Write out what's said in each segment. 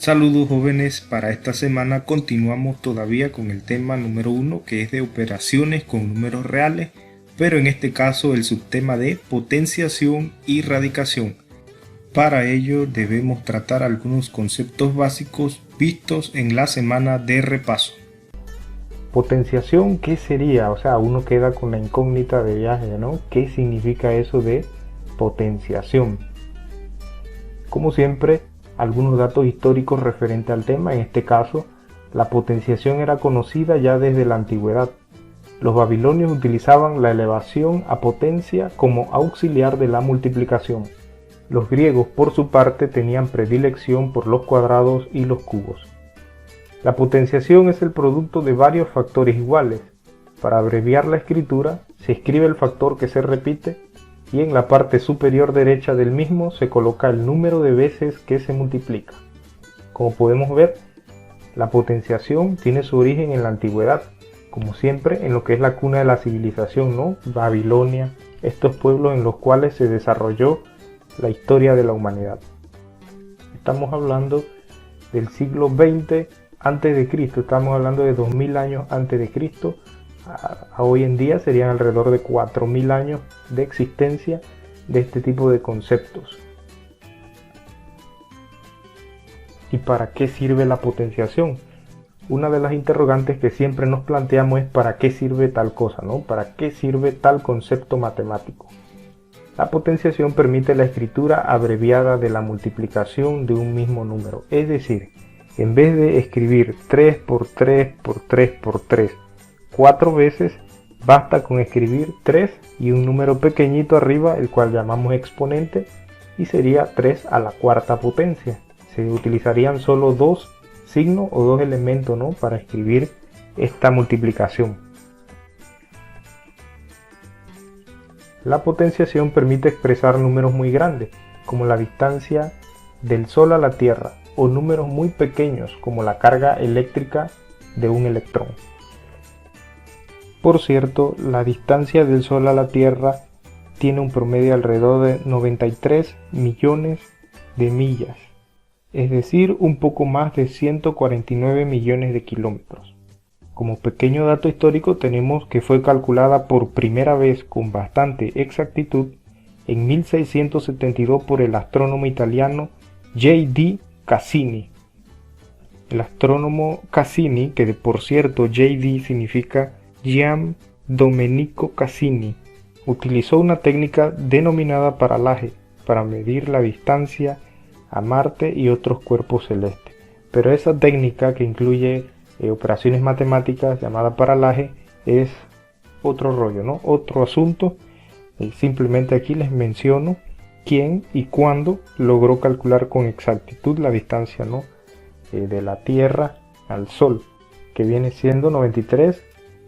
Saludos jóvenes, para esta semana continuamos todavía con el tema número 1 que es de operaciones con números reales, pero en este caso el subtema de potenciación y radicación. Para ello debemos tratar algunos conceptos básicos vistos en la semana de repaso. Potenciación, ¿qué sería? O sea, uno queda con la incógnita de viaje, ¿no? ¿Qué significa eso de potenciación? Como siempre, algunos datos históricos referentes al tema. En este caso, la potenciación era conocida ya desde la antigüedad. Los babilonios utilizaban la elevación a potencia como auxiliar de la multiplicación. Los griegos, por su parte, tenían predilección por los cuadrados y los cubos. La potenciación es el producto de varios factores iguales. Para abreviar la escritura, se escribe el factor que se repite y en la parte superior derecha del mismo se coloca el número de veces que se multiplica. Como podemos ver, la potenciación tiene su origen en la antigüedad, como siempre en lo que es la cuna de la civilización, ¿no? Babilonia, estos pueblos en los cuales se desarrolló la historia de la humanidad. Estamos hablando del siglo XX antes de Cristo, estamos hablando de 2000 años antes de Cristo. A hoy en día serían alrededor de 4000 años de existencia de este tipo de conceptos. ¿Y para qué sirve la potenciación? Una de las interrogantes que siempre nos planteamos es ¿para qué sirve tal cosa, ¿no? ¿Para qué sirve tal concepto matemático? La potenciación permite la escritura abreviada de la multiplicación de un mismo número, es decir, en vez de escribir 3 por 3 por 3 por 3 4 veces, basta con escribir 3 y un número pequeñito arriba, el cual llamamos exponente, y sería 3 a la cuarta potencia. Se utilizarían solo dos signos o dos elementos, ¿no?, para escribir esta multiplicación. La potenciación permite expresar números muy grandes, como la distancia del Sol a la Tierra, o números muy pequeños, como la carga eléctrica de un electrón. Por cierto, la distancia del Sol a la Tierra tiene un promedio alrededor de 93 millones de millas, es decir, un poco más de 149 millones de kilómetros. Como pequeño dato histórico tenemos que fue calculada por primera vez con bastante exactitud en 1672 por el astrónomo italiano J.D. Cassini. El astrónomo Cassini, que por cierto J.D. significa Gian Domenico Cassini, utilizó una técnica denominada paralaje para medir la distancia a Marte y otros cuerpos celestes. Pero esa técnica, que incluye operaciones matemáticas llamada paralaje, es otro rollo, ¿no? Otro asunto. Simplemente aquí les menciono quién y cuándo logró calcular con exactitud la distancia, ¿no?, de la Tierra al Sol, que viene siendo 93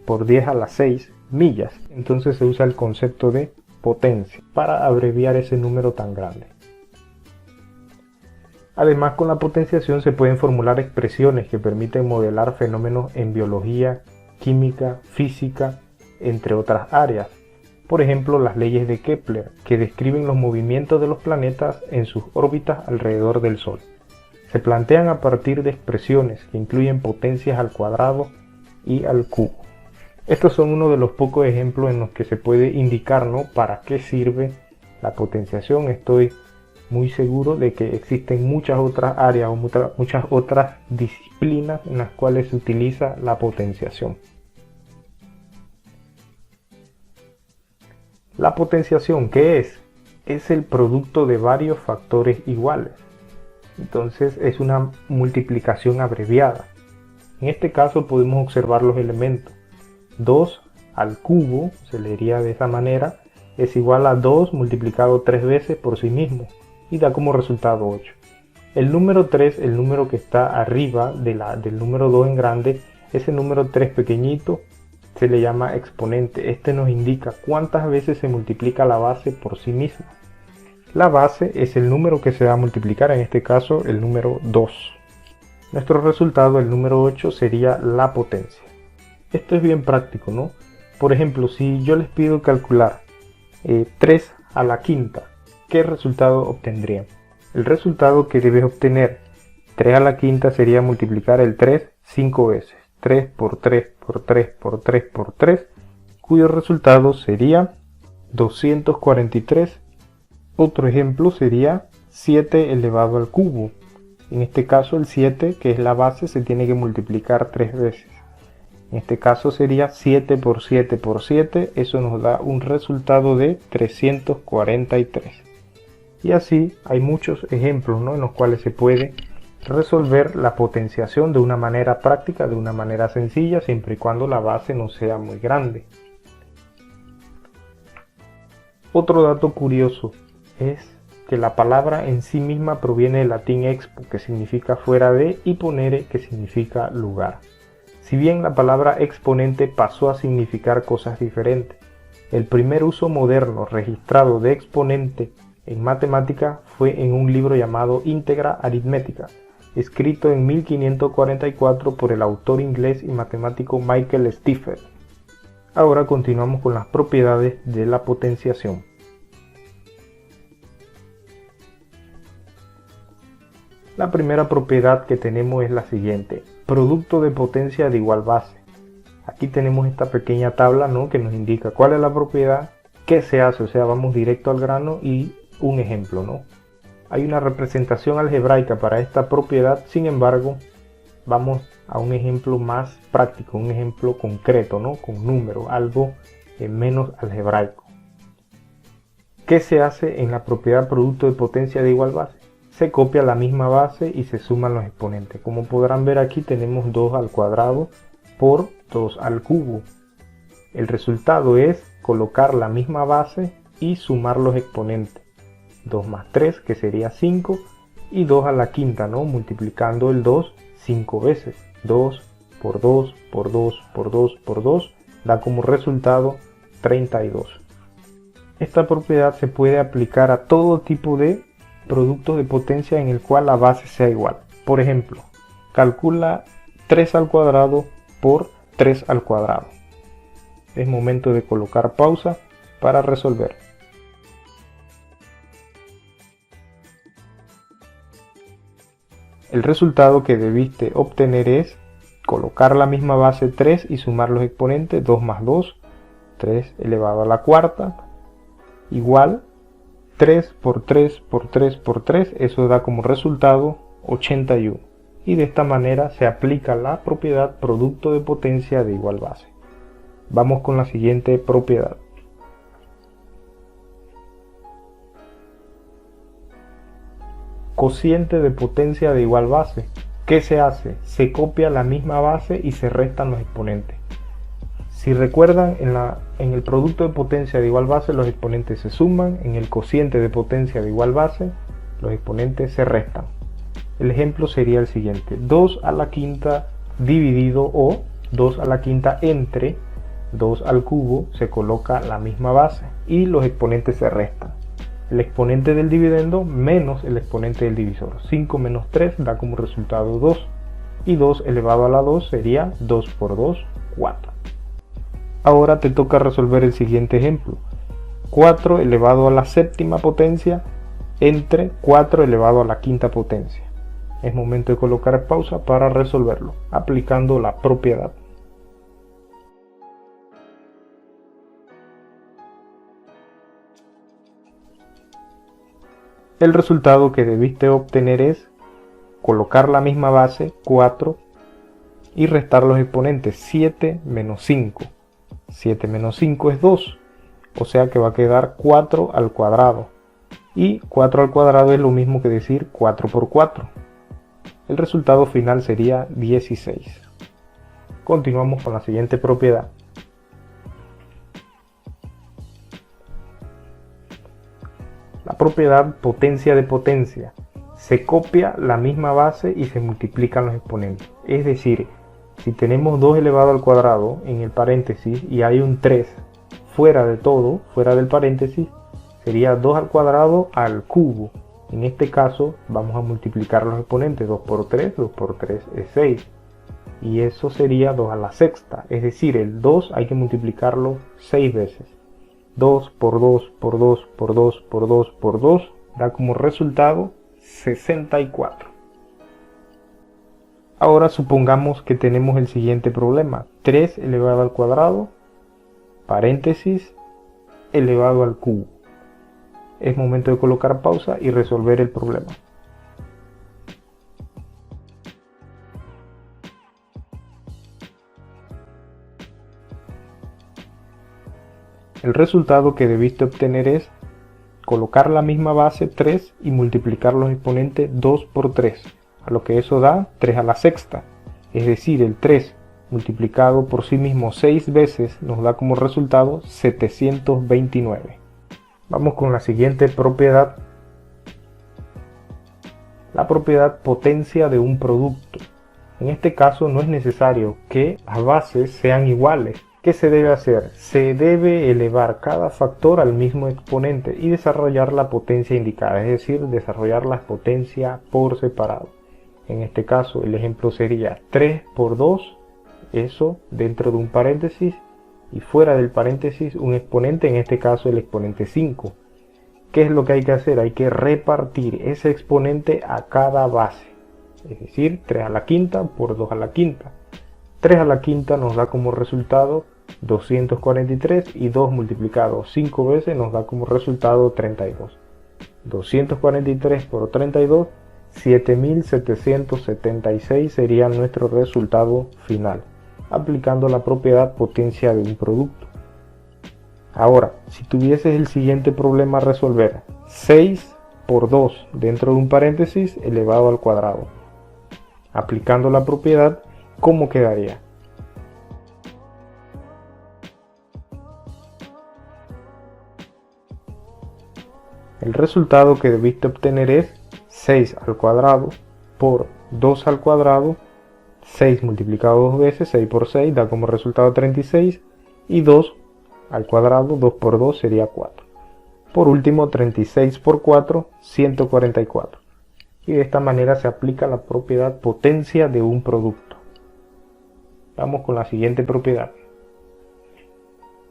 por 10 a la 6 millas. Entonces se usa el concepto de potencia para abreviar ese número tan grande. Además, con la potenciación se pueden formular expresiones que permiten modelar fenómenos en biología, química, física, entre otras áreas. Por ejemplo, las leyes de Kepler, que describen los movimientos de los planetas en sus órbitas alrededor del Sol. Se plantean a partir de expresiones que incluyen potencias al cuadrado y al cubo. Estos son uno de los pocos ejemplos en los que se puede indicar, ¿no?, para qué sirve la potenciación. Estoy muy seguro de que existen muchas otras áreas o muchas otras disciplinas en las cuales se utiliza la potenciación. La potenciación, ¿qué es? Es el producto de varios factores iguales. Entonces es una multiplicación abreviada. En este caso podemos observar los elementos. 2 al cubo, se leería de esa manera, es igual a 2 multiplicado 3 veces por sí mismo y da como resultado 8. El número 3, el número que está arriba del número 2 en grande, ese número 3 pequeñito se le llama exponente. Este nos indica cuántas veces se multiplica la base por sí misma. La base es el número que se va a multiplicar, en este caso el número 2. Nuestro resultado, el número 8, sería la potencia. Esto es bien práctico, ¿no? Por ejemplo, si yo les pido calcular 3 a la quinta, ¿qué resultado obtendrían? El resultado que debes obtener 3 a la quinta sería multiplicar el 3 5 veces. 3 por 3 por 3 por 3 por 3, cuyo resultado sería 243. Otro ejemplo sería 7 elevado al cubo. En este caso el 7, que es la base, se tiene que multiplicar 3 veces. En este caso sería 7 por 7 por 7, eso nos da un resultado de 343. Y así hay muchos ejemplos, ¿no?, en los cuales se puede resolver la potenciación de una manera práctica, de una manera sencilla, siempre y cuando la base no sea muy grande. Otro dato curioso es que la palabra en sí misma proviene del latín expo, que significa fuera de, y ponere, que significa lugar. Si bien la palabra exponente pasó a significar cosas diferentes, el primer uso moderno registrado de exponente en matemática fue en un libro llamado Íntegra Aritmética, escrito en 1544 por el autor inglés y matemático Michael Stiefel. Ahora continuamos con las propiedades de la potenciación. La primera propiedad que tenemos es la siguiente: producto de potencia de igual base. Aquí tenemos esta pequeña tabla, ¿no?, que nos indica cuál es la propiedad, qué se hace, o sea, vamos directo al grano y un ejemplo, ¿no? Hay una representación algebraica para esta propiedad, sin embargo, vamos a un ejemplo más práctico, un ejemplo concreto, ¿no?, con números, algo menos algebraico. ¿Qué se hace en la propiedad producto de potencia de igual base? Se copia la misma base y se suman los exponentes. Como podrán ver aquí tenemos 2 al cuadrado por 2 al cubo. El resultado es colocar la misma base y sumar los exponentes. 2 más 3, que sería 5, y 2 a la quinta, ¿no?, multiplicando el 2 5 veces. 2 por 2 por 2 por 2 por 2 da como resultado 32. Esta propiedad se puede aplicar a todo tipo de productos de potencia en el cual la base sea igual. Por ejemplo, calcula 3 al cuadrado por 3 al cuadrado. Es momento de colocar pausa para resolver. El resultado que debiste obtener es colocar la misma base 3 y sumar los exponentes. 2 más 2, 3 elevado a la cuarta, igual 3 por 3 por 3 por 3, eso da como resultado 81. Y de esta manera se aplica la propiedad producto de potencia de igual base. Vamos con la siguiente propiedad. Cociente de potencia de igual base. ¿Qué se hace? Se copia la misma base y se restan los exponentes. Si recuerdan, en el producto de potencia de igual base los exponentes se suman, en el cociente de potencia de igual base los exponentes se restan. El ejemplo sería el siguiente: 2 a la quinta dividido o 2 a la quinta entre 2 al cubo, se coloca la misma base y los exponentes se restan. El exponente del dividendo menos el exponente del divisor. 5 menos 3 da como resultado 2. Y 2 elevado a la 2 sería 2 por 2, 4. Ahora te toca resolver el siguiente ejemplo. 4 elevado a la séptima potencia entre 4 elevado a la quinta potencia. Es momento de colocar pausa para resolverlo, aplicando la propiedad. El resultado que debiste obtener es colocar la misma base, 4, y restar los exponentes, 7 menos 5. 7 menos 5 es 2, o sea que va a quedar 4 al cuadrado. Y 4 al cuadrado es lo mismo que decir 4 por 4. El resultado final sería 16. Continuamos con la siguiente propiedad. La propiedad potencia de potencia. Se copia la misma base y se multiplican los exponentes. Es decir, si tenemos 2 elevado al cuadrado en el paréntesis y hay un 3 fuera de todo, fuera del paréntesis, sería 2 al cuadrado al cubo. En este caso vamos a multiplicar los exponentes. 2 por 3 es 6. Y eso sería 2 a la sexta. Es decir, el 2 hay que multiplicarlo 6 veces. 2 por 2 por 2 por 2 por 2 por 2 da como resultado 64. Ahora supongamos que tenemos el siguiente problema: 3 elevado al cuadrado, paréntesis, elevado al cubo. Es momento de colocar pausa y resolver el problema. El resultado que debiste obtener es colocar la misma base 3 y multiplicar los exponentes 2 por 3, a lo que eso da 3 a la sexta. Es decir, el 3 multiplicado por sí mismo 6 veces nos da como resultado 729. Vamos con la siguiente propiedad. La propiedad potencia de un producto. En este caso no es necesario que las bases sean iguales. ¿Qué se debe hacer? Se debe elevar cada factor al mismo exponente y desarrollar la potencia indicada, es decir, desarrollar la potencia por separado. En este caso el ejemplo sería 3 por 2, eso dentro de un paréntesis, y fuera del paréntesis un exponente, en este caso el exponente 5. ¿Qué es lo que hay que hacer? Hay que repartir ese exponente a cada base, es decir, 3 a la quinta por 2 a la quinta. 3 a la quinta nos da como resultado 243 y 2 multiplicado 5 veces nos da como resultado 32. 243 por 32, 7776 sería nuestro resultado final, aplicando la propiedad potencia de un producto. Ahora, si tuvieses el siguiente problema a resolver: 6 por 2 dentro de un paréntesis elevado al cuadrado. Aplicando la propiedad, ¿cómo quedaría? El resultado que debiste obtener es 6 al cuadrado por 2 al cuadrado. 6 multiplicado 2 veces, 6 por 6 da como resultado 36, y 2 al cuadrado, 2 por 2 sería 4. Por último, 36 por 4, 144. Y de esta manera se aplica la propiedad potencia de un producto. Vamos con la siguiente propiedad.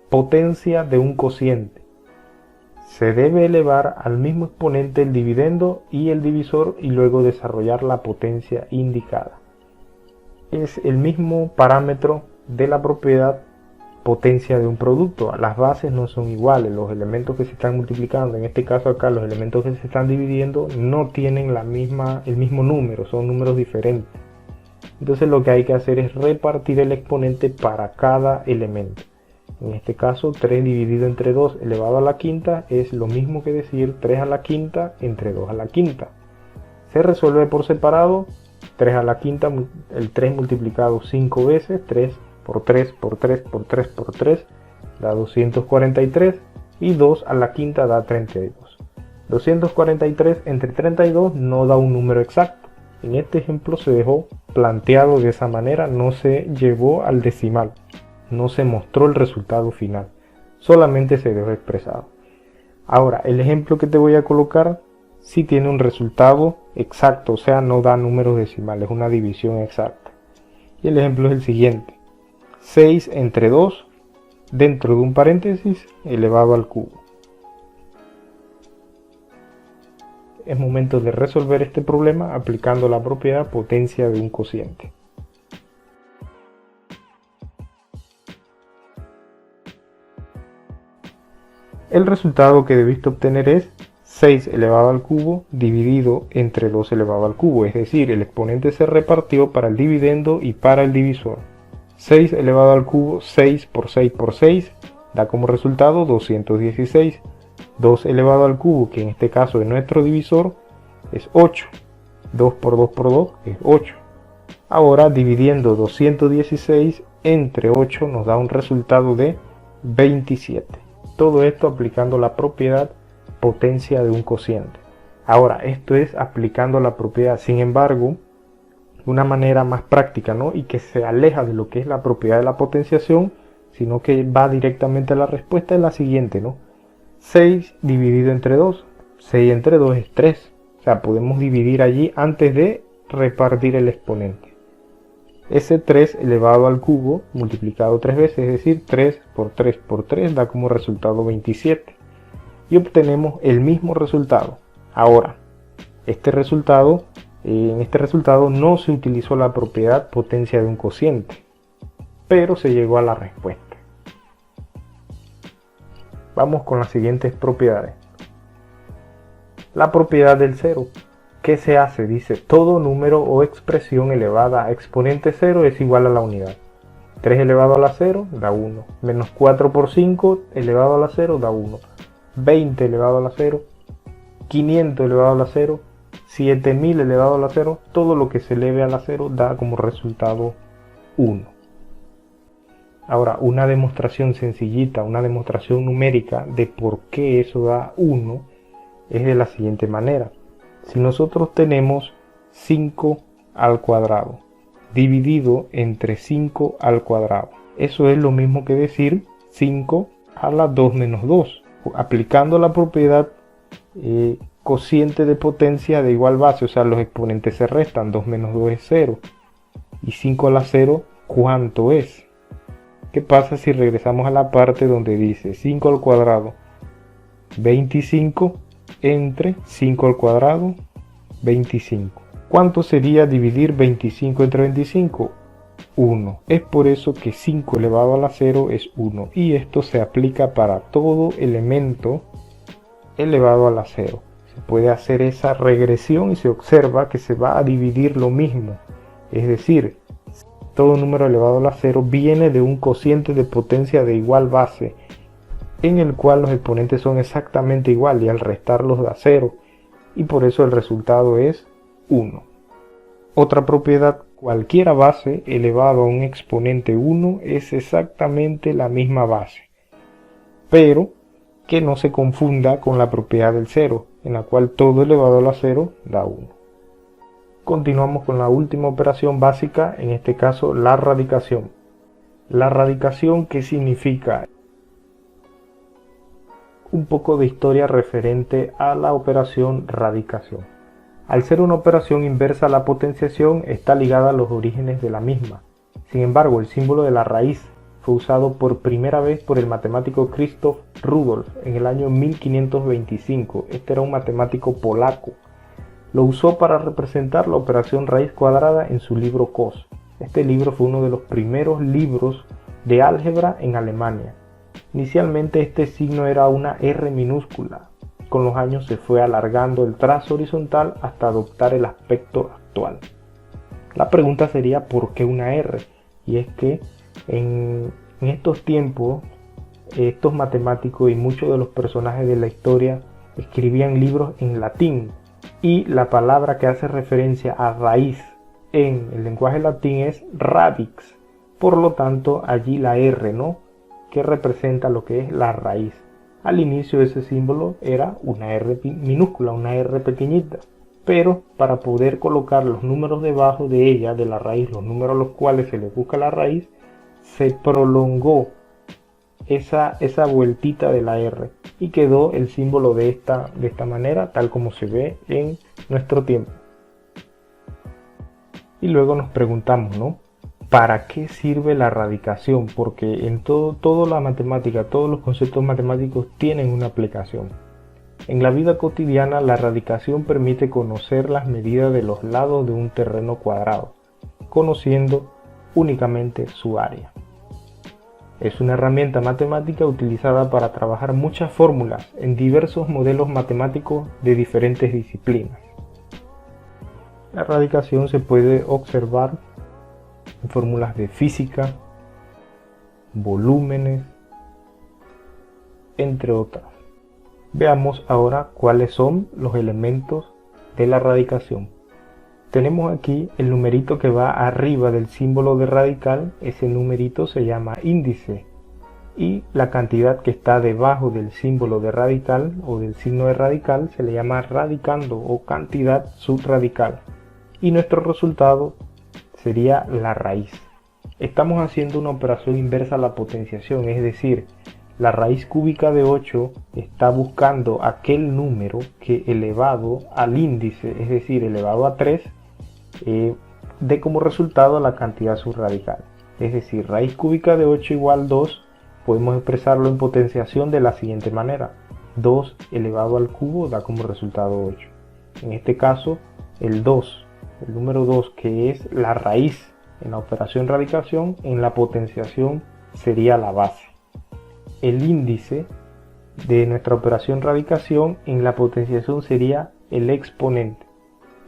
Potencia de un cociente. Se debe elevar al mismo exponente el dividendo y el divisor y luego desarrollar la potencia indicada. Es el mismo parámetro de la propiedad potencia de un producto. Las bases no son iguales, los elementos que se están multiplicando, en este caso acá los elementos que se están dividiendo no tienen el mismo número, son números diferentes. Entonces lo que hay que hacer es repartir el exponente para cada elemento. En este caso 3 dividido entre 2 elevado a la quinta es lo mismo que decir 3 a la quinta entre 2 a la quinta. Se resuelve por separado. 3 a la quinta, el 3 multiplicado 5 veces, 3 por 3 por 3 por 3 por 3 da 243, y 2 a la quinta da 32. 243 entre 32 no da un número exacto. En este ejemplo se dejó planteado de esa manera, no se llevó al decimal, no se mostró el resultado final, solamente se dejó expresado. Ahora, el ejemplo que te voy a colocar sí tiene un resultado exacto, o sea, no da números decimales, es una división exacta. Y el ejemplo es el siguiente: 6 entre 2 dentro de un paréntesis elevado al cubo. Es momento de resolver este problema aplicando la propiedad potencia de un cociente. El resultado que debiste obtener es 6 elevado al cubo dividido entre 2 elevado al cubo, es decir, el exponente se repartió para el dividendo y para el divisor. 6 elevado al cubo, 6 por 6 por 6, da como resultado 216. 2 elevado al cubo, que en este caso es nuestro divisor, es 8. 2 por 2 por 2 es 8. Ahora, dividiendo 216 entre 8 nos da un resultado de 27. Todo esto aplicando la propiedad potencia de un cociente. Ahora, esto es aplicando la propiedad. Sin embargo, una manera más práctica, ¿no? Y que se aleja de lo que es la propiedad de la potenciación, sino que va directamente a la respuesta, es la siguiente, ¿no? 6 dividido entre 2. 6 entre 2 es 3. O sea, podemos dividir allí antes de repartir el exponente. Ese 3 elevado al cubo multiplicado 3 veces, es decir, 3 por 3 por 3 da como resultado 27. Y obtenemos el mismo resultado. Ahora, este resultado En este resultado no se utilizó la propiedad potencia de un cociente, pero se llegó a la respuesta. Vamos con las siguientes propiedades. La propiedad del cero. ¿Qué se hace? Dice, todo número o expresión elevada a exponente cero es igual a la unidad. 3 elevado a la 0 da 1. Menos 4 por 5 elevado a la 0 da 1. 20 elevado a la 0. 500 elevado a la 0. 7000 elevado a la 0. Todo lo que se eleve a la 0 da como resultado 1. Ahora, una demostración sencillita, una demostración numérica de por qué eso da 1 es de la siguiente manera. Si nosotros tenemos 5 al cuadrado dividido entre 5 al cuadrado, eso es lo mismo que decir 5 a la 2 menos 2, aplicando la propiedad cociente de potencia de igual base, o sea, los exponentes se restan, 2 menos 2 es 0, y 5 a la 0, ¿cuánto es? ¿Qué pasa si regresamos a la parte donde dice 5 al cuadrado, 25 entre 5 al cuadrado, 25? ¿Cuánto sería dividir 25 entre 25? 1. Es por eso que 5 elevado a la 0 es 1. Y esto se aplica para todo elemento elevado a la 0. Se puede hacer esa regresión y se observa que se va a dividir lo mismo. Es decir, todo número elevado a la 0 viene de un cociente de potencia de igual base, en el cual los exponentes son exactamente igual y al restarlos da 0. Y por eso el resultado es 1. Otra propiedad, cualquier base elevado a un exponente 1 es exactamente la misma base, pero que no se confunda con la propiedad del 0, en la cual todo elevado a la 0 da 1. Continuamos con la última operación básica, en este caso la radicación. La radicación, ¿qué significa? Un poco de historia referente a la operación radicación. Al ser una operación inversa, la potenciación está ligada a los orígenes de la misma. Sin embargo, el símbolo de la raíz fue usado por primera vez por el matemático Krzysztof Rudolf en el año 1525. Este era un matemático polaco. Lo usó para representar la operación raíz cuadrada en su libro Cos. Este libro fue uno de los primeros libros de álgebra en Alemania. Inicialmente este signo era una R minúscula. Con los años se fue alargando el trazo horizontal hasta adoptar el aspecto actual. La pregunta sería ¿por qué una R? Y es que en estos tiempos estos matemáticos y muchos de los personajes de la historia escribían libros en latín, y la palabra que hace referencia a raíz en el lenguaje latín es radix. Por lo tanto, allí la R, ¿no?, que representa lo que es la raíz. Al inicio ese símbolo era una R minúscula, una R pequeñita, pero para poder colocar los números debajo de ella, de la raíz, los números a los cuales se le busca la raíz, se prolongó esa vueltita de la R y quedó el símbolo de esta manera, tal como se ve en nuestro tiempo. Y luego nos preguntamos, ¿no?, ¿para qué sirve la radicación? Porque en toda la matemática, todos los conceptos matemáticos tienen una aplicación. En la vida cotidiana, la radicación permite conocer las medidas de los lados de un terreno cuadrado, conociendo únicamente su área. Es una herramienta matemática utilizada para trabajar muchas fórmulas en diversos modelos matemáticos de diferentes disciplinas. La radicación se puede observar en fórmulas de física, volúmenes, entre otras. Veamos ahora cuáles son los elementos de la radicación. Tenemos aquí el numerito que va arriba del símbolo de radical. Ese numerito se llama índice, y la cantidad que está debajo del símbolo de radical o del signo de radical se le llama radicando o cantidad subradical, y nuestro resultado sería la raíz. Estamos haciendo una operación inversa a la potenciación, es decir, la raíz cúbica de 8 está buscando aquel número que elevado al índice, es decir, elevado a 3, dé como resultado la cantidad subradical. Es decir, raíz cúbica de 8 igual 2, podemos expresarlo en potenciación de la siguiente manera. 2 elevado al cubo da como resultado 8. En este caso, el 2 el número 2, que es la raíz en la operación radicación, en la potenciación sería la base. El índice de nuestra operación radicación en la potenciación sería el exponente.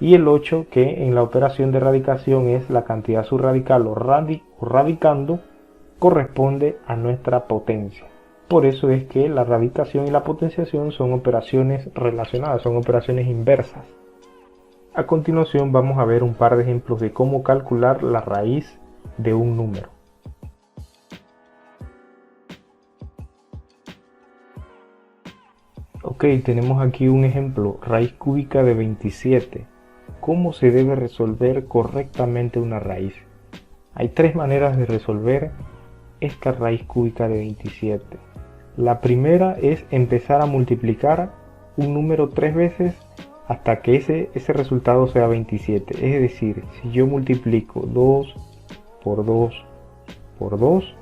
Y el 8, que en la operación de radicación es la cantidad subradical o radicando, corresponde a nuestra potencia. Por eso es que la radicación y la potenciación son operaciones relacionadas, son operaciones inversas. A continuación vamos a ver un par de ejemplos de cómo calcular la raíz de un número. Ok, tenemos aquí un ejemplo, raíz cúbica de 27. ¿Cómo se debe resolver correctamente una raíz? Hay tres maneras de resolver esta raíz cúbica de 27. La primera es empezar a multiplicar un número 3 veces hasta que ese resultado sea 27. Es decir, si yo multiplico 2 por 2 por 2,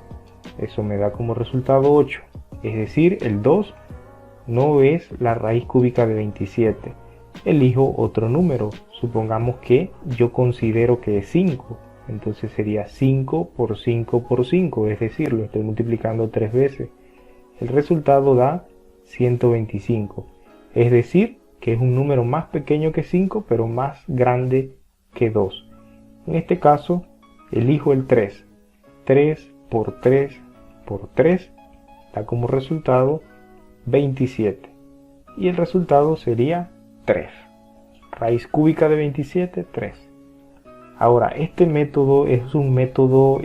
eso me da como resultado 8. Es decir, el 2 no es la raíz cúbica de 27. Elijo otro número. Supongamos que yo considero que es 5. Entonces sería 5 por 5 por 5. Es decir, lo estoy multiplicando 3 veces. El resultado da 125. Es decir, que es un número más pequeño que 5, pero más grande que 2. En este caso, elijo el 3. 3 por 3 por 3 da como resultado 27. Y el resultado sería 3. Raíz cúbica de 27, 3. Ahora, este método es un método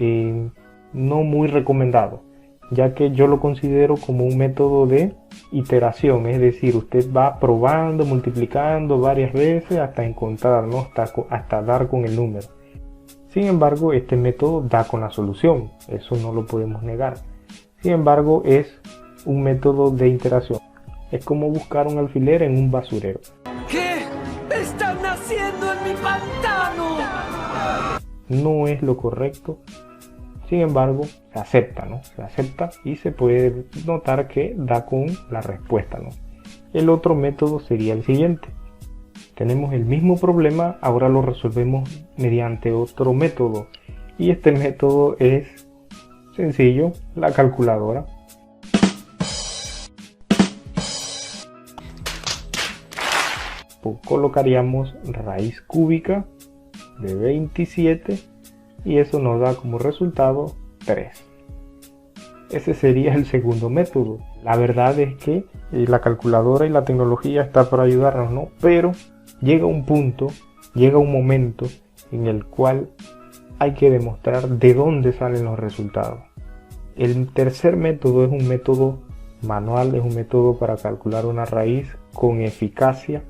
no muy recomendado, ya que yo lo considero como un método de iteración, es decir, usted va probando, multiplicando varias veces hasta encontrar, ¿no? hasta dar con el número. Sin embargo, este método da con la solución, eso no lo podemos negar. Sin embargo, es un método de iteración. Es como buscar un alfiler en un basurero. ¿Qué están haciendo en mi pantano? No es lo correcto. Sin embargo, se acepta, ¿no? Se acepta y se puede notar que da con la respuesta, ¿no? El otro método sería el siguiente. Tenemos el mismo problema, ahora lo resolvemos mediante otro método. Y este método es sencillo, la calculadora. Colocaríamos raíz cúbica de 27 y eso nos da como resultado 3. Ese sería el segundo método. La verdad es que la calculadora y la tecnología está para ayudarnos, ¿no? Pero llega un punto, llega un momento en el cual hay que demostrar de dónde salen los resultados. El tercer método es un método manual, es un método para calcular una raíz con eficacia,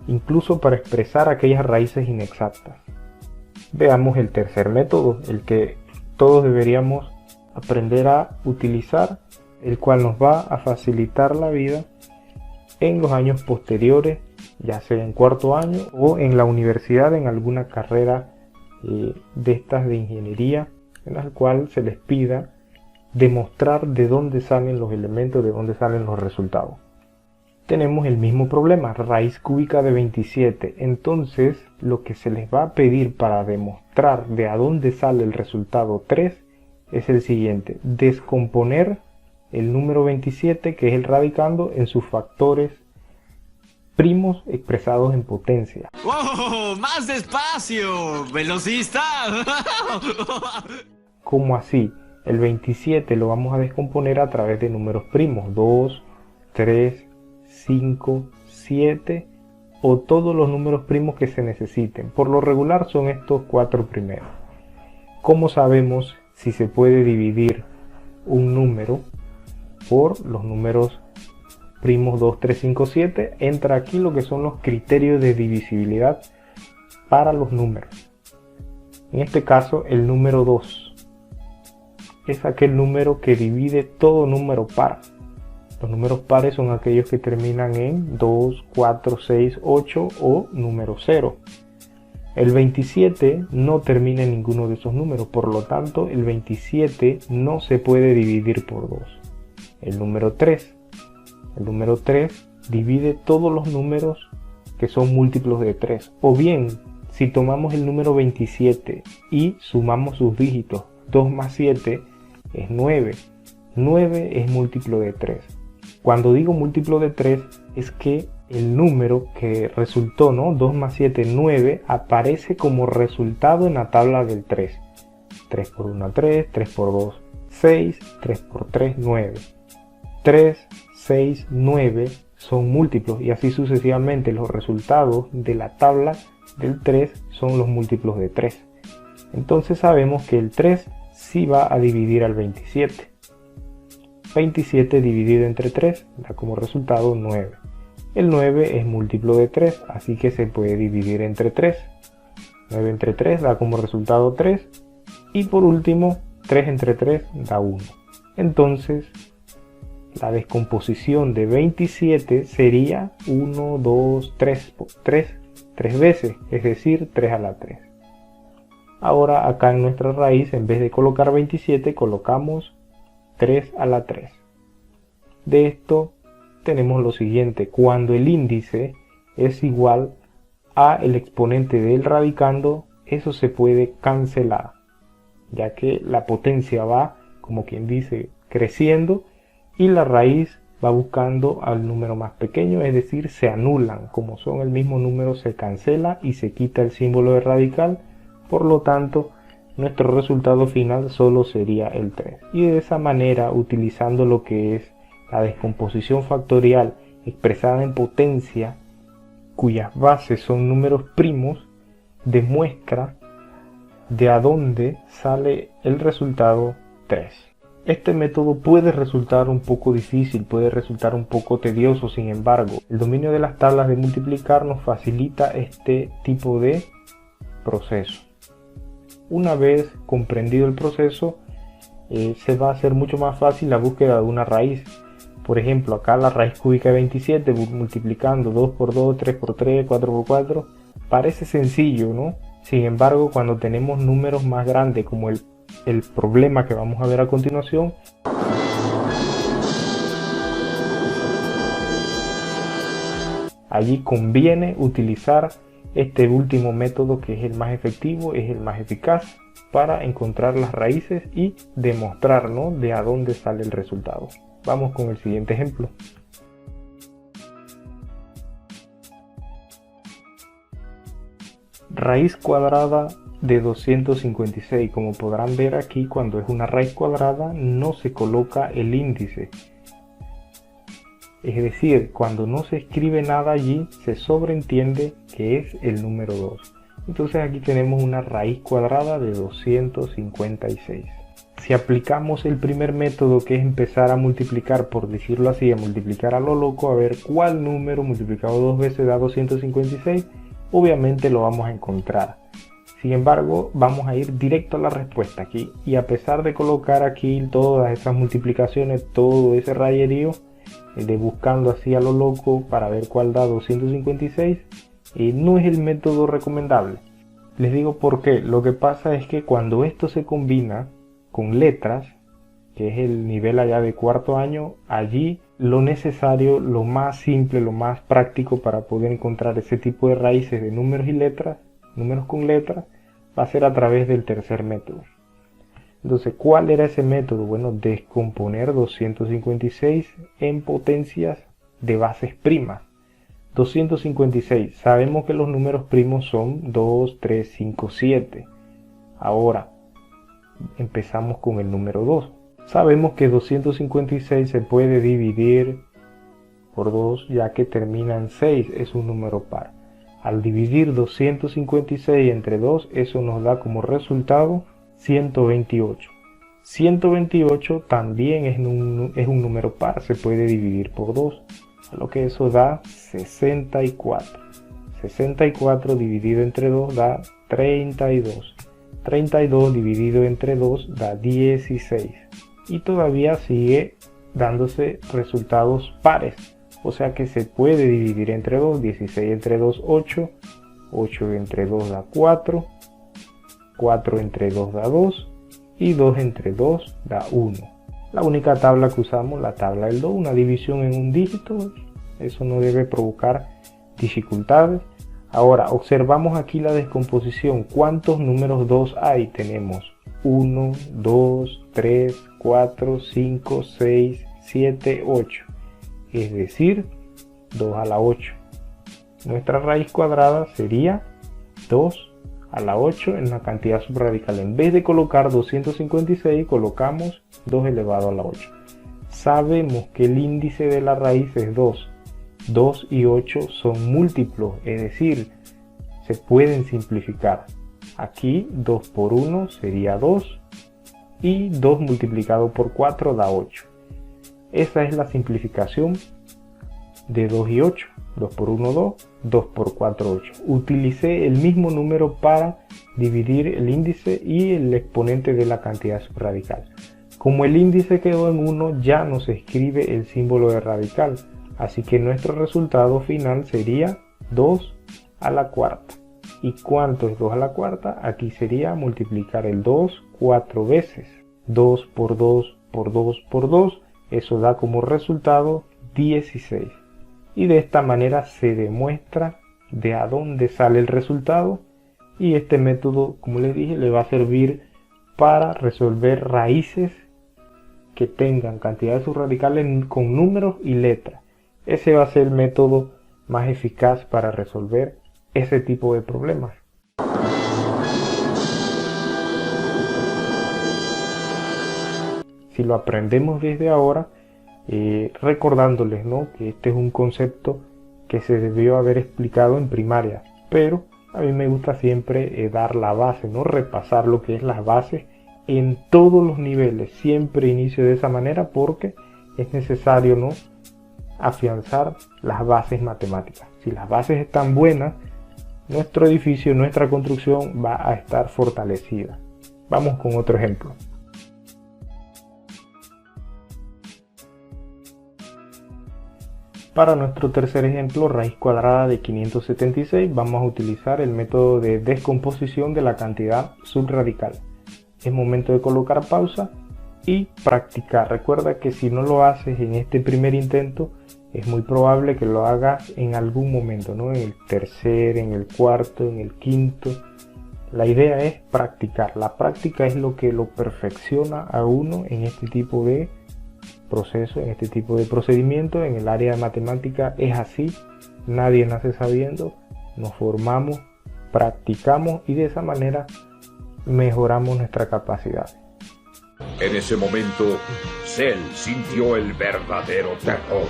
incluso para expresar aquellas raíces inexactas. Veamos el tercer método, el que todos deberíamos aprender a utilizar, el cual nos va a facilitar la vida en los años posteriores, ya sea en cuarto año o en la universidad, en alguna carrera de estas de ingeniería, en la cual se les pida demostrar de dónde salen los elementos, de dónde salen los resultados. Tenemos el mismo problema, raíz cúbica de 27. Entonces, lo que se les va a pedir para demostrar de a dónde sale el resultado 3 es el siguiente: descomponer el número 27, que es el radicando, en sus factores primos expresados en potencia. ¡Wow! ¡Más despacio! ¡Velocista! ¿Cómo así? El 27 lo vamos a descomponer a través de números primos, 2, 3, 5, 7 o todos los números primos que se necesiten. Por lo regular son estos 4 primeros. ¿Cómo sabemos si se puede dividir un número por los números primos 2, 3, 5, 7? Entra aquí lo que son los criterios de divisibilidad para los números. En este caso, el número 2 es aquel número que divide todo número par. Los números pares son aquellos que terminan en 2, 4, 6, 8 o número 0. El 27 no termina en ninguno de esos números, por lo tanto el 27 no se puede dividir por 2. El número 3 divide todos los números que son múltiplos de 3. O bien, Si tomamos el número 27 y sumamos sus dígitos, 2 más 7 es 9. 9 es múltiplo de 3. Cuando digo múltiplo de 3 es que el número que resultó, ¿no? 2 más 7, 9, aparece como resultado en la tabla del 3. 3 por 1, 3, 3 por 2, 6, 3 por 3, 9. 3, 6, 9 son múltiplos y así sucesivamente. Los resultados de la tabla del 3 son los múltiplos de 3. Entonces sabemos que el 3 sí va a dividir al 27. 27 dividido entre 3 da como resultado 9. El 9 es múltiplo de 3, así que se puede dividir entre 3. 9 entre 3 da como resultado 3. Y por último, 3 entre 3 da 1. Entonces, la descomposición de 27 sería 1, 2, 3, 3 veces, es decir, 3 a la 3. Ahora acá en nuestra raíz, en vez de colocar 27, colocamos 3 a la 3. De esto tenemos lo siguiente: cuando el índice es igual a el exponente del radicando, eso se puede cancelar, ya que la potencia va, como quien dice, creciendo y la raíz va buscando al número más pequeño, es decir, se anulan. Como son el mismo número, se cancela y se quita el símbolo de radical. Por lo tanto, nuestro resultado final solo sería el 3. Y de esa manera, utilizando lo que es la descomposición factorial expresada en potencia, cuyas bases son números primos, demuestra de a dónde sale el resultado 3. Este método puede resultar un poco difícil, puede resultar un poco tedioso. Sin embargo, el dominio de las tablas de multiplicar nos facilita este tipo de proceso. Una vez comprendido el proceso, se va a hacer mucho más fácil la búsqueda de una raíz. Por ejemplo, acá la raíz cúbica de 27 multiplicando 2 por 2, 3 por 3, 4 por 4, parece sencillo, ¿no? Sin embargo, cuando tenemos números más grandes como el problema que vamos a ver a continuación, allí conviene utilizar este último método, que es el más efectivo, es el más eficaz para encontrar las raíces y demostrar, ¿no?, de a dónde sale el resultado. Vamos con el siguiente ejemplo. Raíz cuadrada de 256. Como podrán ver aquí, cuando es una raíz cuadrada no se coloca el índice. Es decir, cuando no se escribe nada allí, se sobreentiende que es el número 2. Entonces aquí tenemos una raíz cuadrada de 256. Si aplicamos el primer método, que es empezar a multiplicar, por decirlo así, a multiplicar a lo loco, a ver cuál número multiplicado dos veces da 256, obviamente lo vamos a encontrar. Sin embargo, vamos a ir directo a la respuesta aquí, y a pesar de colocar aquí todas esas multiplicaciones, todo ese rayerío de buscando así a lo loco para ver cuál da 256, no es el método recomendable. Les digo por qué. Lo que pasa es que cuando esto se combina con letras, que es el nivel allá de cuarto año, allí lo necesario, lo más simple, lo más práctico para poder encontrar ese tipo de raíces de números y letras, números con letras, va a ser a través del tercer método. Entonces, ¿cuál era ese método? Bueno, descomponer 256 en potencias de bases primas. 256, sabemos que los números primos son 2, 3, 5, 7. Ahora, empezamos con el número 2. Sabemos que 256 se puede dividir por 2, ya que termina en 6, es un número par. Al dividir 256 entre 2, eso nos da como resultado 128. 128 también es un número par, se puede dividir por 2, a lo que eso da 64. 64 dividido entre 2 da 32. 32 dividido entre 2 da 16. Y todavía sigue dándose resultados pares. O sea que se puede dividir entre 2, 16 entre 2, 8, 8 entre 2 da 4, 4 entre 2 da 2 y 2 entre 2 da 1. La única tabla que usamos, la tabla del 2, una división en un dígito, eso no debe provocar dificultades. Ahora, observamos aquí la descomposición. ¿Cuántos números 2 hay? Tenemos 1, 2, 3, 4, 5, 6, 7, 8. Es decir, 2 a la 8. Nuestra raíz cuadrada sería 2 a la 8 en la cantidad subradical. En vez de colocar 256, colocamos 2 elevado a la 8. Sabemos que el índice de la raíz es 2. 2 y 8 son múltiplos, es decir, se pueden simplificar. Aquí 2 por 1 sería 2 y 2 multiplicado por 4 da 8. Esa es la simplificación de 2 y 8. 2 por 1, 2, 2 por 4, 8. Utilicé el mismo número para dividir el índice y el exponente de la cantidad subradical. Como el índice quedó en 1, ya no se escribe el símbolo de radical. Así que nuestro resultado final sería 2 a la cuarta. ¿Y cuánto es 2 a la cuarta? Aquí sería multiplicar el 2 4 veces. 2 por 2 por 2 por 2. Eso da como resultado 16. Y de esta manera se demuestra de a dónde sale el resultado. Y este método, como les dije, le va a servir para resolver raíces que tengan cantidades subradicales con números y letras. Ese va a ser el método más eficaz para resolver ese tipo de problemas. Si lo aprendemos desde ahora, recordándoles, ¿no?, que este es un concepto que se debió haber explicado en primaria, pero a mí me gusta siempre dar la base, ¿no?, repasar lo que es las bases en todos los niveles. Siempre inicio de esa manera porque es necesario, ¿no?, afianzar las bases matemáticas. Si las bases están buenas, nuestro edificio, nuestra construcción va a estar fortalecida. Vamos con otro ejemplo. Para nuestro tercer ejemplo, raíz cuadrada de 576, vamos a utilizar el método de descomposición de la cantidad subradical. Es momento de colocar pausa y practicar. Recuerda que si no lo haces en este primer intento, es muy probable que lo hagas en algún momento, ¿no?, en el tercer, en el cuarto, en el quinto. La idea es practicar. La práctica es lo que lo perfecciona a uno en este tipo de proceso, en este tipo de procedimiento. En el área de matemática es así. Nadie nace sabiendo. Nos formamos, practicamos y de esa manera mejoramos nuestra capacidad. En ese momento, Cell sintió el verdadero terror.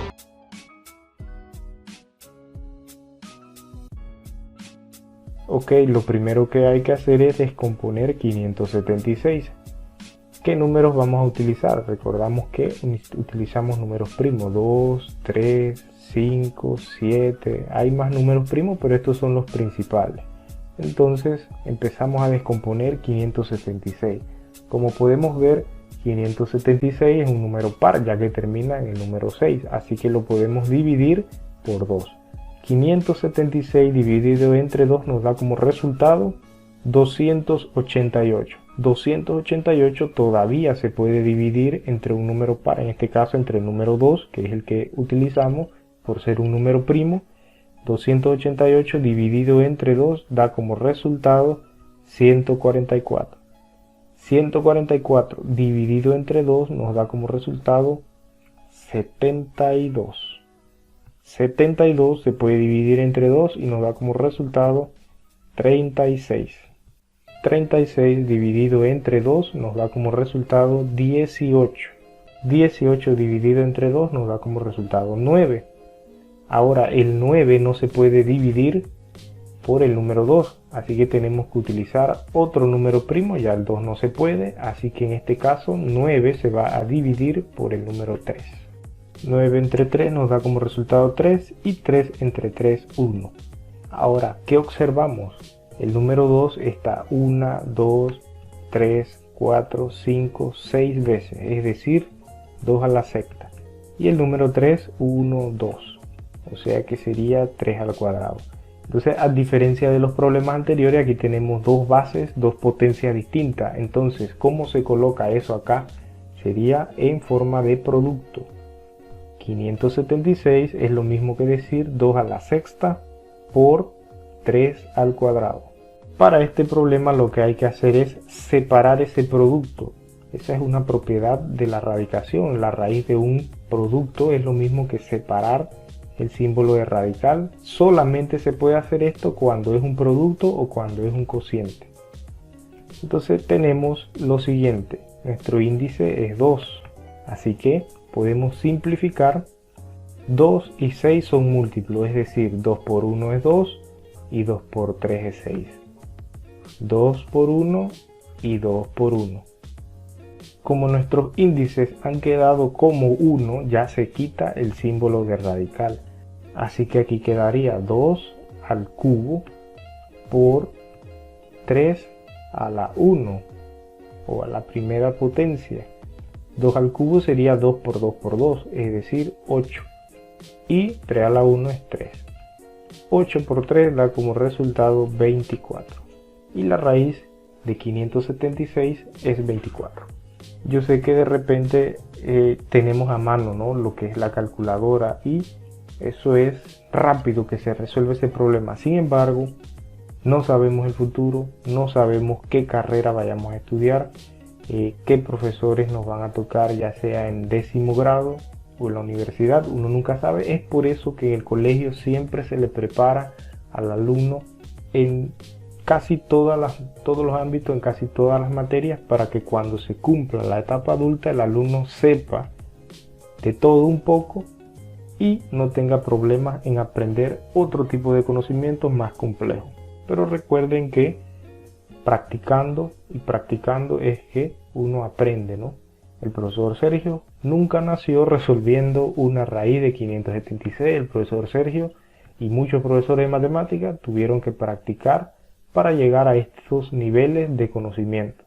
Ok, lo primero que hay que hacer es descomponer 576. ¿Qué números vamos a utilizar? Recordamos que utilizamos números primos, 2, 3, 5, 7. Hay más números primos, pero estos son los principales. Entonces empezamos a descomponer 576. Como podemos ver, 576 es un número par, ya que termina en el número 6, así que lo podemos dividir por 2. 576 dividido entre 2 nos da como resultado 288. 288 todavía se puede dividir entre un número par, en este caso entre el número 2, que es el que utilizamos por ser un número primo. 288 dividido entre 2 da como resultado 144. 144 dividido entre 2 nos da como resultado 72. 72 se puede dividir entre 2 y nos da como resultado 36. 36 dividido entre 2 nos da como resultado 18. 18 dividido entre 2 nos da como resultado 9. Ahora el 9 no se puede dividir por el número 2, así que tenemos que utilizar otro número primo, ya el 2 no se puede, así que en este caso 9 se va a dividir por el número 3. 9 entre 3 nos da como resultado 3 y 3 entre 3, 1. Ahora, ¿qué observamos? El número 2 está 1, 2, 3, 4, 5, 6 veces, es decir, 2 a la sexta. Y el número 3, 1, 2, o sea que sería 3 al cuadrado. Entonces, a diferencia de los problemas anteriores, aquí tenemos dos bases, dos potencias distintas. Entonces, ¿cómo se coloca eso acá? Sería en forma de producto. 576 es lo mismo que decir 2 a la sexta por 3 al cuadrado. Para este problema lo que hay que hacer es separar ese producto. Esa es una propiedad de la radicación. La raíz de un producto es lo mismo que separar el símbolo de radical. Solamente se puede hacer esto cuando es un producto o cuando es un cociente. Entonces tenemos lo siguiente. Nuestro índice es 2. Así que podemos simplificar. 2 y 6 son múltiplos, es decir, 2 por 1 es 2 y 2 por 3 es 6. 2 por 1 y 2 por 1. Como nuestros índices han quedado como 1, ya se quita el símbolo de radical. Así que aquí quedaría 2 al cubo por 3 a la 1 o a la primera potencia. 2 al cubo sería 2 por 2 por 2, es decir, 8. Y 3 a la 1 es 3. 8 por 3 da como resultado 24. Y la raíz de 576 es 24. Yo sé que de repente tenemos a mano, ¿no?, lo que es la calculadora y eso es rápido que se resuelve ese problema. Sin embargo, no sabemos el futuro, no sabemos qué carrera vayamos a estudiar, qué profesores nos van a tocar, ya sea en 10º grado o en la universidad. Uno nunca sabe. Es por eso que en el colegio siempre se le prepara al alumno en casi todos los ámbitos, en casi todas las materias, para que cuando se cumpla la etapa adulta el alumno sepa de todo un poco y no tenga problemas en aprender otro tipo de conocimientos más complejos. Pero recuerden que practicando y practicando es que uno aprende, ¿no? El profesor Sergio nunca nació resolviendo una raíz de 576. El profesor Sergio y muchos profesores de matemáticas tuvieron que practicar para llegar a estos niveles de conocimiento.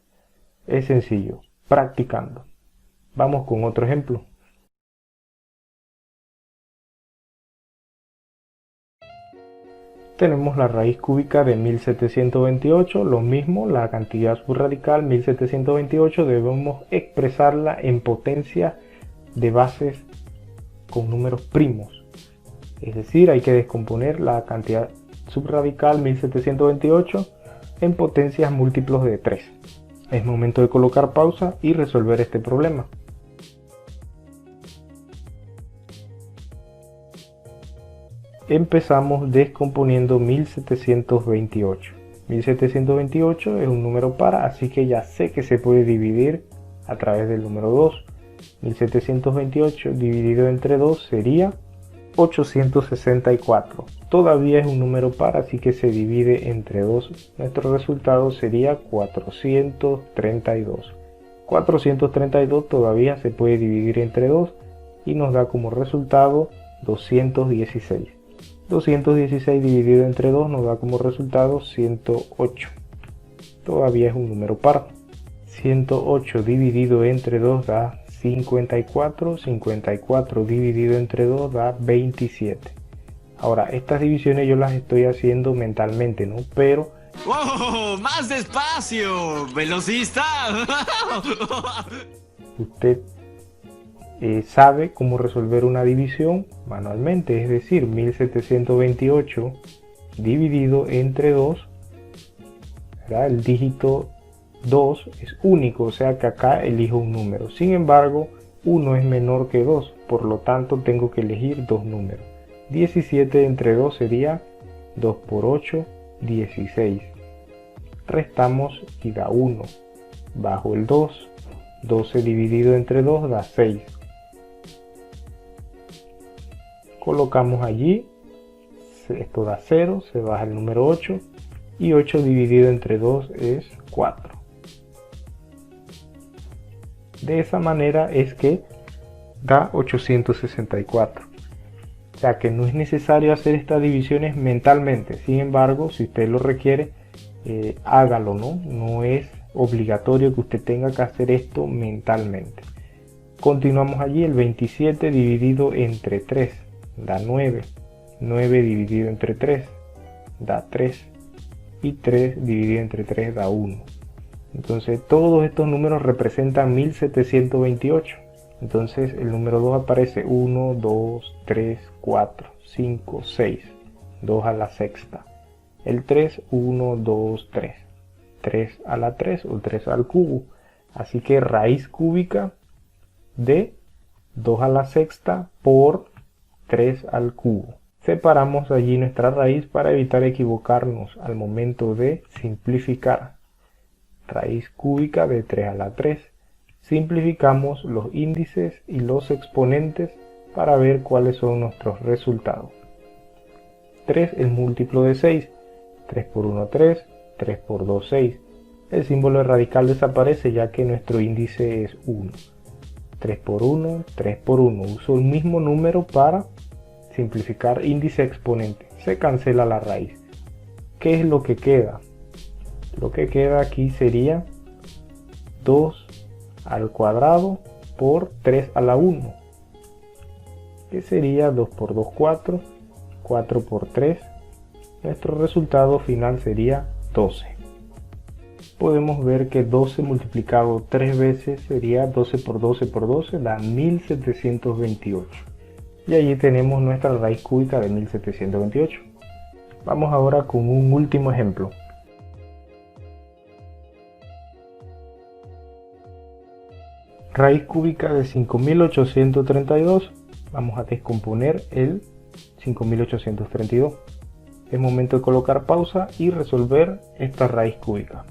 Es sencillo, practicando. Vamos con otro ejemplo. Tenemos la raíz cúbica de 1728, lo mismo, la cantidad subradical 1728 debemos expresarla en potencia de bases con números primos. Es decir, hay que descomponer la cantidad subradical 1728 en potencias múltiplos de 3. Es momento de colocar pausa y resolver este problema. Empezamos descomponiendo 1728. 1728 es un número par, así que ya sé que se puede dividir a través del número 2. 1728 dividido entre 2 sería 864. Todavía es un número par, así que se divide entre 2. Nuestro resultado sería 432. 432 todavía se puede dividir entre 2 y nos da como resultado 216. 216 dividido entre 2 nos da como resultado 108. Todavía es un número par. 108 dividido entre 2 da 54. 54 dividido entre 2 da 27. Ahora, estas divisiones yo las estoy haciendo mentalmente, ¿no? Pero... ¡Oh! ¡Más despacio! ¡Velocista! Usted sabe cómo resolver una división manualmente, es decir, 1728 dividido entre 2, ¿verdad? El dígito 2 es único, o sea que acá elijo un número. Sin embargo, 1 es menor que 2, por lo tanto tengo que elegir dos números. 17 entre 2 sería 2 por 8, 16. Restamos y da 1. Bajo el 2, 12 dividido entre 2 da 6. Colocamos allí, esto da 0, se baja el número 8 y 8 dividido entre 2 es 4. De esa manera es que da 864. O sea que no es necesario hacer estas divisiones mentalmente. Sin embargo, si usted lo requiere, hágalo, ¿no? No es obligatorio que usted tenga que hacer esto mentalmente. Continuamos allí, el 27 dividido entre 3 da 9. 9 dividido entre 3 da 3. Y 3 dividido entre 3 da 1. Entonces todos estos números representan 1728. Entonces el número 2 aparece 1, 2, 3, 4, 5, 6. 2 a la sexta. el 3, 1, 2, 3. 3 a la 3 o 3 al cubo. Así que raíz cúbica de 2 a la sexta por 3 al cubo. Separamos allí nuestra raíz para evitar equivocarnos al momento de simplificar. Raíz cúbica de 3 a la 3. Simplificamos los índices y los exponentes para ver cuáles son nuestros resultados. 3 es múltiplo de 6. 3 por 1, 3. 3 por 2, 6. El símbolo de radical desaparece ya que nuestro índice es 1. 3 por 1, 3 por 1. Uso el mismo número para simplificar índice exponente. Se cancela la raíz. ¿Qué es lo que queda? Lo que queda aquí sería 2 al cuadrado por 3 a la 1. Que sería 2 por 2, 4. 4 por 3. Nuestro resultado final sería 12. Podemos ver que 12 multiplicado 3 veces sería 12 por 12 por 12, da 1728. Y allí tenemos nuestra raíz cúbica de 1728. Vamos ahora con un último ejemplo. Raíz cúbica de 5832. Vamos a descomponer el 5832. Es momento de colocar pausa y resolver esta raíz cúbica.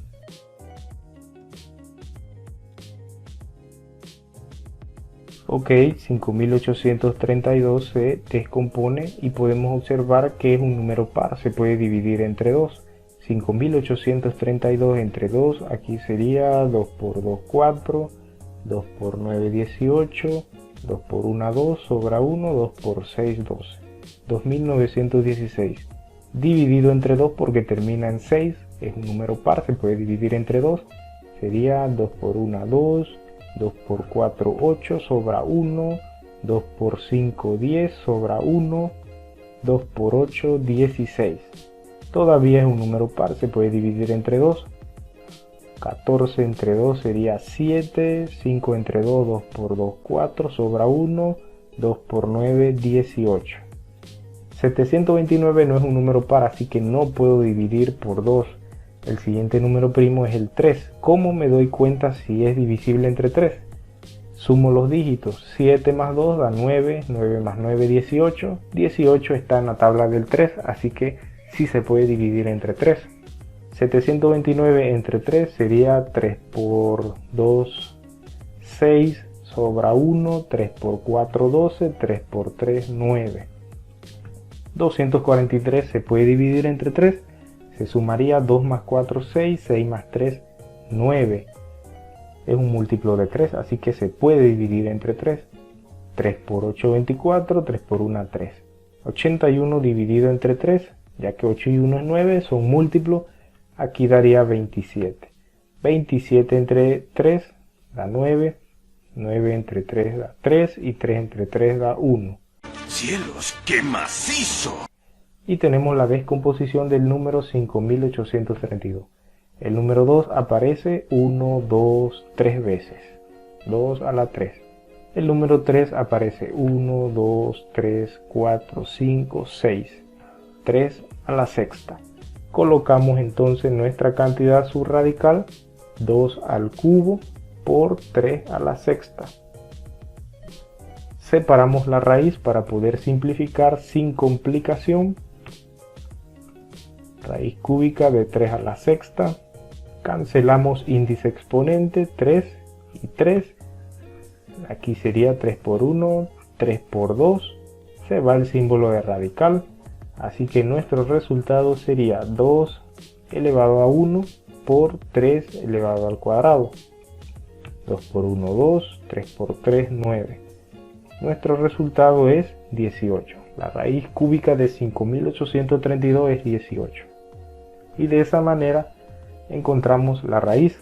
Ok, 5832 se descompone y podemos observar que es un número par, se puede dividir entre 2. 5832 entre 2, aquí sería 2 por 2, 4, 2 por 9, 18, 2 por 1, 2, sobra 1, 2 por 6, 12. 2916. Dividido entre 2 porque termina en 6, es un número par, se puede dividir entre 2. Sería 2 por 1, 2. 2 por 4, 8, sobra 1, 2 por 5, 10, sobra 1, 2 por 8, 16. Todavía es un número par, se puede dividir entre 2. 14 entre 2 sería 7, 5 entre 2, 2 por 2, 4, sobra 1, 2 por 9, 18. 729 no es un número par, así que no puedo dividir por 2. El siguiente número primo es el 3. ¿Cómo me doy cuenta si es divisible entre 3? Sumo los dígitos. 7 más 2 da 9. 9 más 9, 18. 18 está en la tabla del 3, así que sí se puede dividir entre 3. 729 entre 3 sería 3 por 2, 6. Sobra 1. 3 por 4, 12. 3 por 3, 9. 243 se puede dividir entre 3. Se sumaría 2 más 4, 6, 6 más 3, 9. Es un múltiplo de 3, así que se puede dividir entre 3. 3 por 8, 24, 3 por 1, 3. 81 dividido entre 3, ya que 8 y 1 es 9, son múltiplos, aquí daría 27. 27 entre 3 da 9, 9 entre 3 da 3 y 3 entre 3 da 1. ¡Cielos, qué macizo! Y tenemos la descomposición del número 5832. El número 2 aparece 1, 2, 3 veces. 2 a la 3. El número 3 aparece 1, 2, 3, 4, 5, 6. 3 a la sexta. Colocamos entonces nuestra cantidad subradical 2 al cubo por 3 a la sexta. Separamos la raíz para poder simplificar sin complicación. Raíz cúbica de 3 a la sexta. Cancelamos índice exponente 3 y 3. Aquí sería 3 por 1, 3 por 2. Se va el símbolo de radical. Así que nuestro resultado sería 2 elevado a 1 por 3 elevado al cuadrado. 2 por 1, 2. 3 por 3, 9. Nuestro resultado es 18. La raíz cúbica de 5832 es 18. Y de esa manera encontramos la raíz.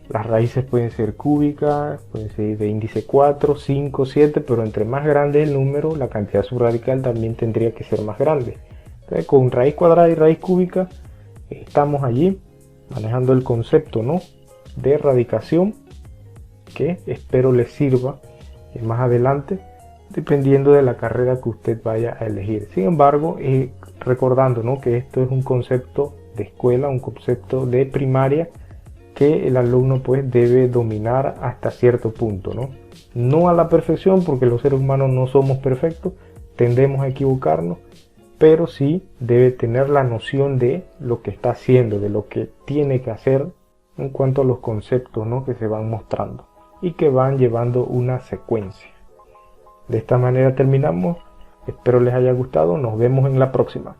Las raíces pueden ser cúbicas, pueden ser de índice 4, 5, 7, pero entre más grande el número, la cantidad subradical también tendría que ser más grande. Entonces, con raíz cuadrada y raíz cúbica estamos allí manejando el concepto, ¿no?, de radicación, que espero les sirva más adelante dependiendo de la carrera que usted vaya a elegir. Sin embargo, recordando, ¿no?, que esto es un concepto de escuela, un concepto de primaria que el alumno pues debe dominar hasta cierto punto, ¿no? No a la perfección, porque los seres humanos no somos perfectos, tendemos a equivocarnos, pero sí debe tener la noción de lo que está haciendo, de lo que tiene que hacer en cuanto a los conceptos, ¿no?, que se van mostrando y que van llevando una secuencia. De esta manera terminamos. Espero les haya gustado. Nos vemos en la próxima.